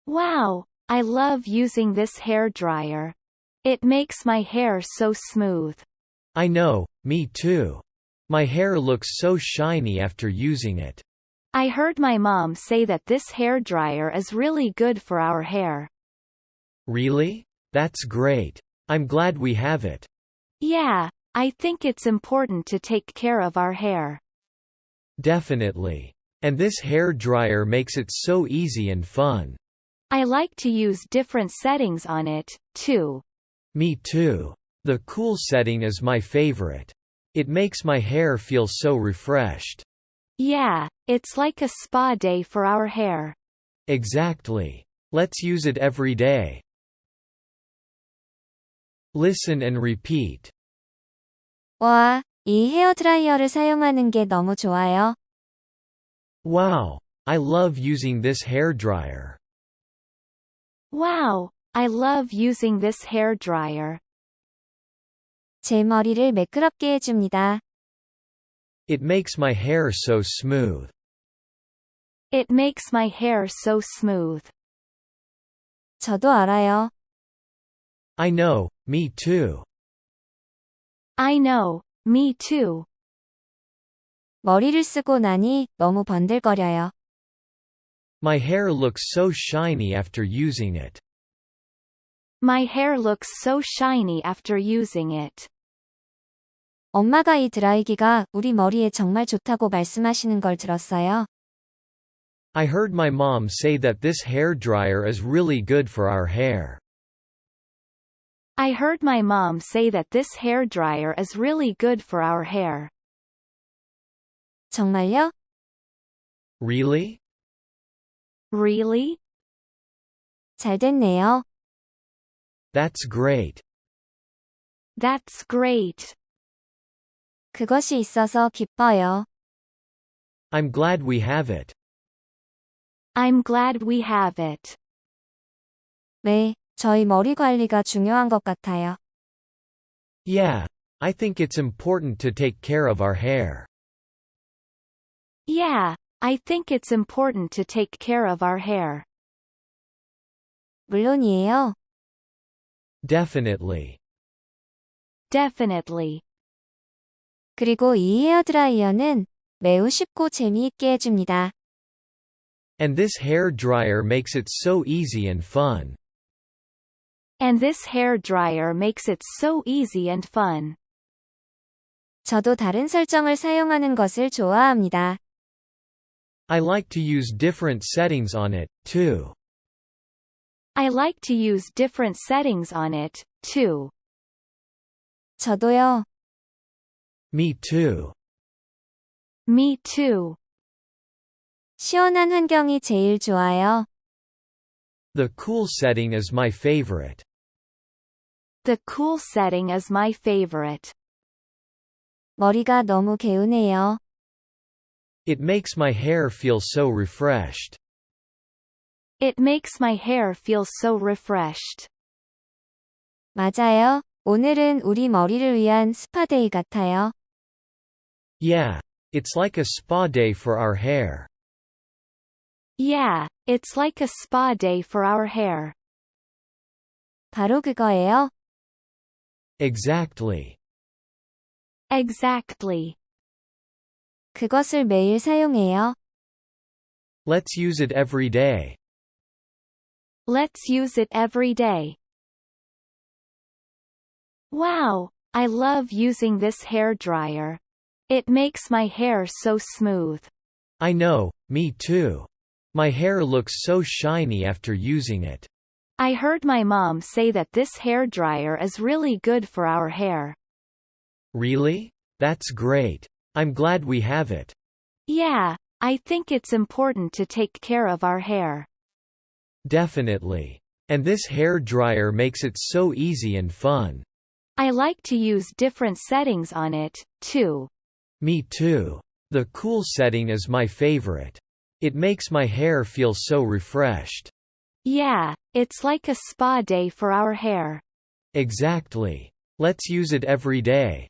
Wow, I love using this hair dryer. It makes my hair so smooth. I know, me too. My hair looks so shiny after using it. I heard my mom say that this hair dryer is really good for our hair. Really? That's great. I'm glad we have it. Yeah, I think it's important to take care of our hair. Definitely. And this hair dryer makes it so easy and fun. I like to use different settings on it, too. Me too. The cool setting is my favorite. It makes my hair feel so refreshed. Yeah, it's like a spa day for our hair. Exactly. Let's use it every day. Listen and repeat. 와, 이 헤어드라이어를 사용하는 게 너무 좋아요. Wow, I love using this hair dryer. Wow, I love using this hair dryer. 제 머리를 매끄럽게 해줍니다. It makes my hair so smooth. It makes my hair so smooth. 저도 알아요. I know, me too. I know, me too. 머리를 쓰고 나니 너무 번들거려요. My hair looks so shiny after using it. My hair looks so shiny after using it. 엄마가 이 드라이기가 우리 머리에 정말 좋다고 말씀하시는 걸 들었어요. I heard my mom say that this hair dryer is really good for our hair. I heard my mom say that this hair dryer is really good for our hair. 정말요? Really? Really? 잘 됐네요. That's great. That's great. 그것이 있어서 기뻐요. I'm glad we have it. I'm glad we have it. 네, 저희 머리 관리가 중요한 것 같아요. Yeah, I think it's important to take care of our hair. Yeah, I think it's important to take care of our hair. 물론이에요. Definitely. Definitely. 그리고 이 헤어드라이어는 매우 쉽고 재미있게 해줍니다. And this hair dryer makes it so easy and fun. And this hair dryer makes it so easy and fun. 저도 다른 설정을 사용하는 것을 좋아합니다. I like to use different settings on it, too. I like to use different settings on it, too. 저도요. Me too. Me too. 시원한 환경이 제일 좋아요. The cool setting is my favorite. The cool setting is my favorite. 머리가 너무 개운해요. It makes my hair feel so refreshed. It makes my hair feel so refreshed. 맞아요. 오늘은 우리 머리를 위한 스파데이 같아요. Yeah, it's like a spa day for our hair. Yeah, it's like a spa day for our hair. 바로 그거예요. Exactly. Exactly. 그것을 매일 사용해요. Let's use it every day. Let's use it every day. Wow, I love using this hair dryer. It makes my hair so smooth. I know, me too. My hair looks so shiny after using it. I heard my mom say that this hair dryer is really good for our hair. Really? That's great. I'm glad we have it. Yeah, I think it's important to take care of our hair. Definitely. And this hair dryer makes it so easy and fun. I like to use different settings on it, too. Me too. The cool setting is my favorite. It makes my hair feel so refreshed. Yeah, it's like a spa day for our hair. Exactly. Let's use it every day.